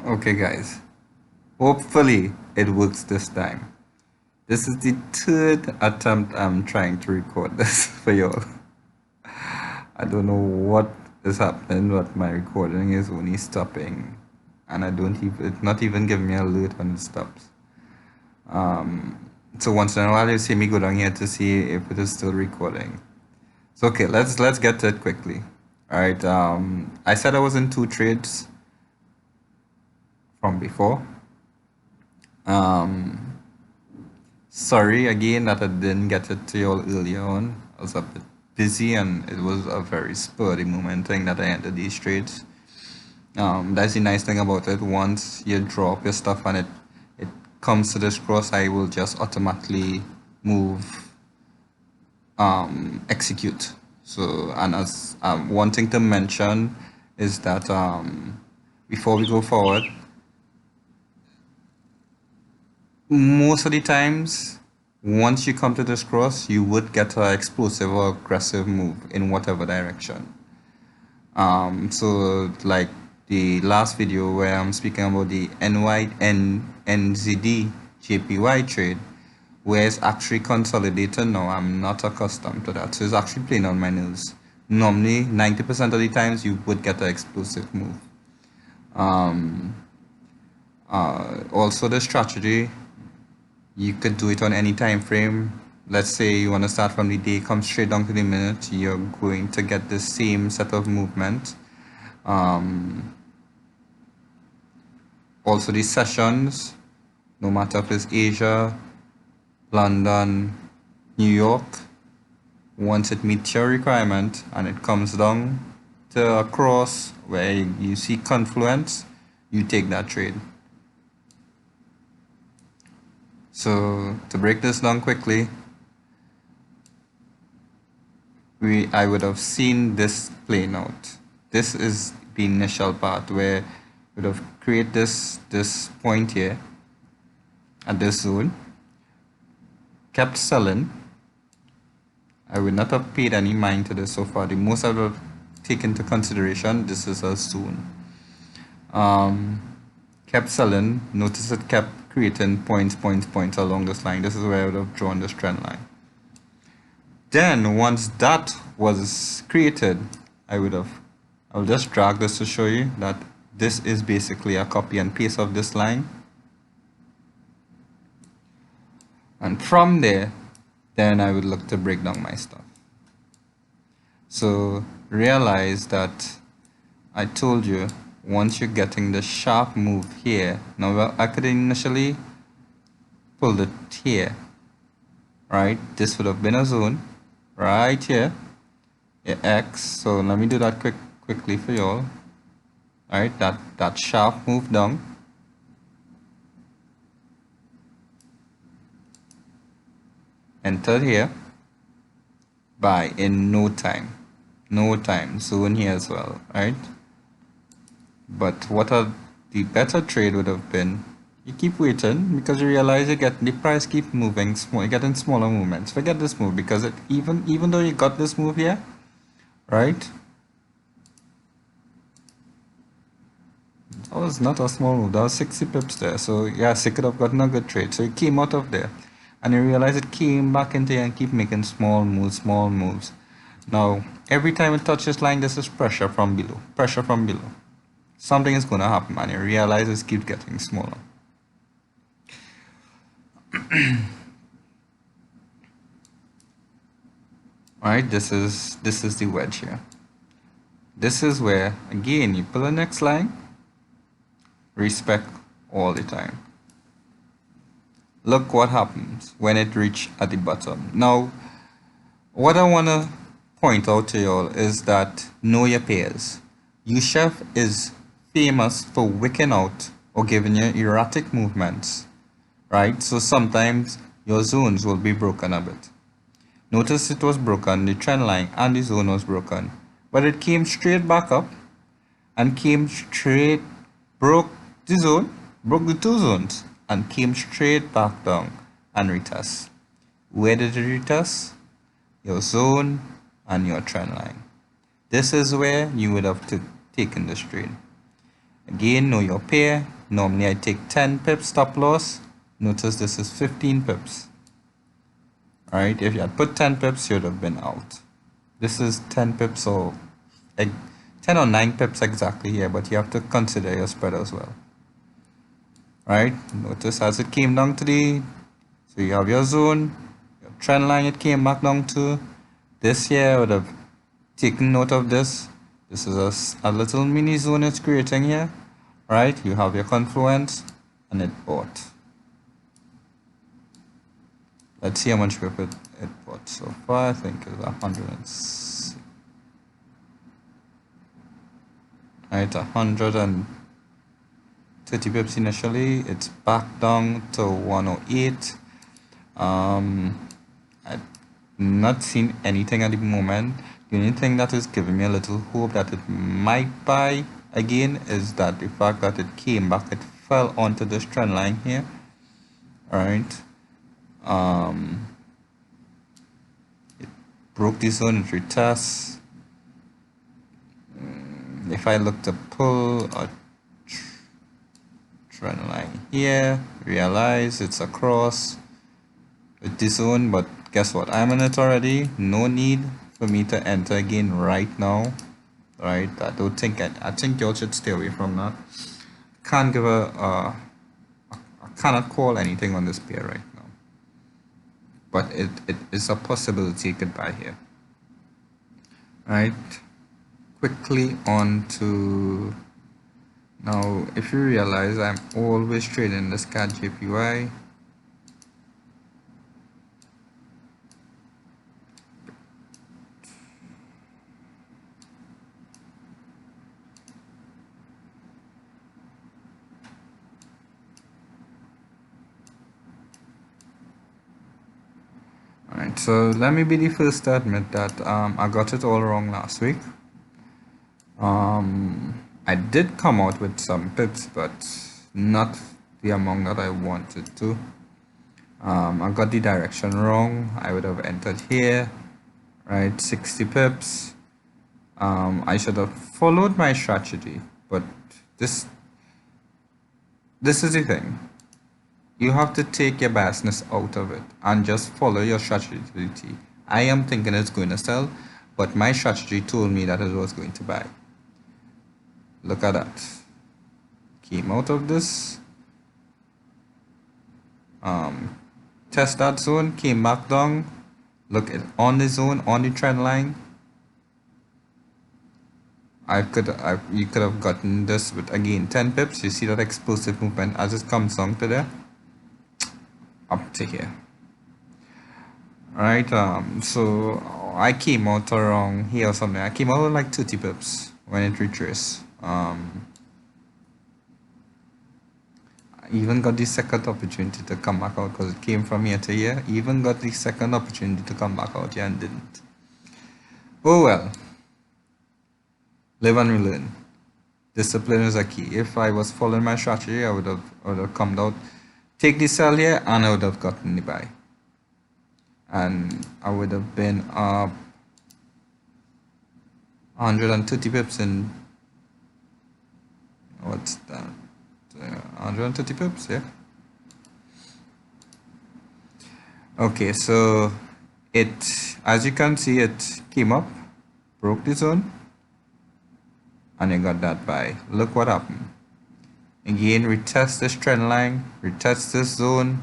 Okay guys, hopefully it works this time. This is the third attempt I'm trying to record this for y'all. I don't know what is happening, but my recording is only stopping, and it's not even giving me an alert when it stops. So once in a while you see me go down here to see if it is still recording. So okay, let's get to it quickly. All right, I said I was in 2 trades from before. Sorry again that I didn't get it to you all earlier on. I was a bit busy and it was a very spurry moment thing that I entered these trades. That's the nice thing about it. Once you drop your stuff and it comes to this cross, I will just automatically move execute. So, and as one thing to mention is that before we go forward, most of the times once you come to this cross, you would get an explosive or aggressive move in whatever direction. So like the last video where I'm speaking about the NZD JPY trade, where it's actually consolidated now. I'm not accustomed to that, so it's actually playing on my nerves. Normally 90% of the times you would get an explosive move. Also the strategy, you could do it on any time frame. Let's say you want to start from the day, come straight down to the minute, you're going to get the same set of movement. Also the sessions, no matter if it's Asia, London, New York, once it meets your requirement and it comes down to a cross where you see confluence, you take that trade. So to break this down quickly, I would have seen this playing out. This is the initial part where we would have created this point here at this zone, kept selling. I would not have paid any mind to this so far. The most I would have taken into consideration, this is a zone. Kept selling. Notice it kept creating points along this line. This is where I would have drawn this trend line. Then once that was created, I'll just drag this to show you that this is basically a copy and paste of this line. And from there, then I would look to break down my stuff. So realize that I told you, once you're getting the sharp move here, now I could initially pull it here, right? This would have been a zone right here, X. So let me do that quickly for y'all. All right, that sharp move down, entered here, buy in no time, zone here as well, right? But what the better trade would have been, you keep waiting because you realize the price keep moving small, you're getting smaller movements. Forget this move because even though you got this move here, right? That was not a small move, that was 60 pips there. So yes, you could have gotten a good trade. So you came out of there and you realize it came back into here and keep making small moves. Now every time it touches this line, this is pressure from below. Something is going to happen and you realize it keeps getting smaller. Alright, this is the wedge here. This is where again you pull the next line, respect all the time. Look what happens when it reaches at the bottom. Now what I want to point out to y'all is that know your pairs. USDCHF is famous for wicking out or giving you erratic movements, right? So sometimes your zones will be broken a bit. Notice it was broken, the trend line and the zone was broken, but it came straight back up and broke the zone, broke the 2 zones and came straight back down and retest. Where did it retest? Your zone and your trend line. This is where you would have taken this trade. Again, know your pair. Normally I take 10 pips stop loss. Notice this is 15 pips. Alright, if you had put 10 pips, you would have been out. This is 10 pips or 10 or 9 pips exactly here, but you have to consider your spread as well. Right, notice as it came down today, so you have your zone, your trend line it came back down to. This here I would have taken note of this. This is a little mini zone it's creating here. Right, you have your confluence and it bought. Let's see how much pip it bought so far. I think it's 106. Right, 130 pips initially. It's back down to 108. I've not seen anything at the moment. The only thing that is giving me a little hope that it might buy again is that the fact that it came back, it fell onto this trend line here. Alright. It broke the zone, it retests. If I look to pull a trend line here, realize it's across with this zone, but guess what, I'm in it already. No need for me to enter again right now. Right, I think y'all should stay away from that. Can't give I cannot call anything on this pair right now, but it is a possibility it could buy here. Right, quickly on to now. If you realize, I'm always trading this CADJPY. Alright, so let me be the first to admit that I got it all wrong last week. I did come out with some pips, but not the amount that I wanted to. I got the direction wrong. I would have entered here, right? 60 pips. I should have followed my strategy, but this is the thing. You have to take your biasness out of it and just follow your strategy. I am thinking it's going to sell, but my strategy told me that it was going to buy. Look at that. Came out of this. Test that zone, came back down. Look at on the zone, on the trend line. You could have gotten this with again 10 pips. You see that explosive movement as it comes down to there, up to here. Alright, so I came out around here or something. I came out with like 30 pips when it retraced. I even got the second opportunity to come back out because it came from here to here. Even got the second opportunity to come back out here and didn't. Oh well. Live and relearn. Discipline is a key. If I was following my strategy, I would have come out, take the sell here, and I would have gotten the buy. And I would have been up 130 pips in, what's that? 130 pips, yeah. Okay, so it, as you can see, it came up, broke the zone, and you got that buy. Look what happened. Again, retest this trend line, retest this zone.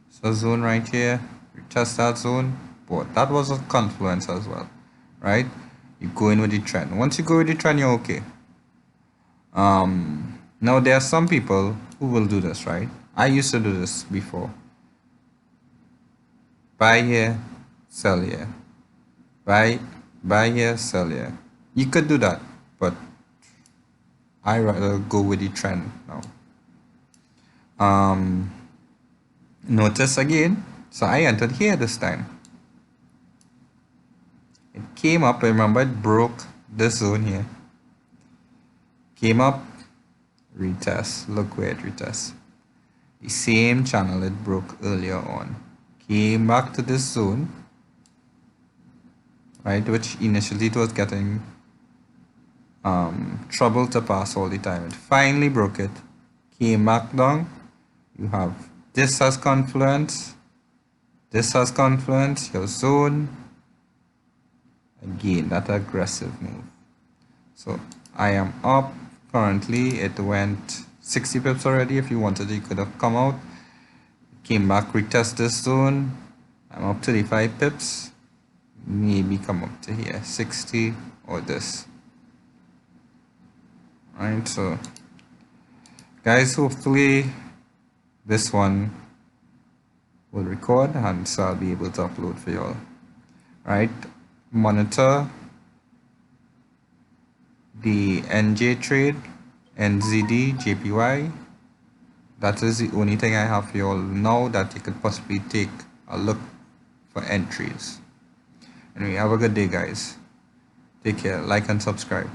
So zone right here, retest that zone. But that was a confluence as well, right? You go in with the trend. Once you go with the trend, you're okay. Now there are some people who will do this, right? I used to do this before. Buy here, sell here. Buy here, sell here. You could do that, but I rather go with the trend now. Notice again, so I entered here this time. It came up, remember it broke this zone here. Came up, retest, look where it retests. The same channel it broke earlier on. Came back to this zone, right, which initially it was getting trouble to pass all the time. It finally broke it, came back down. You have this as confluence, this has confluence, your zone. Again, that aggressive move. So I am up currently. It went 60 pips already. If you wanted, you could have come out. Came back, retest this zone. I'm up to the 5 pips. Maybe come up to here, 60 or this. Right, so guys, hopefully this one will record and so I'll be able to upload for y'all. Right, monitor the NJ trade, NZD, JPY. That is the only thing I have for y'all now that you could possibly take a look for entries. Anyway, have a good day, guys. Take care, like and subscribe.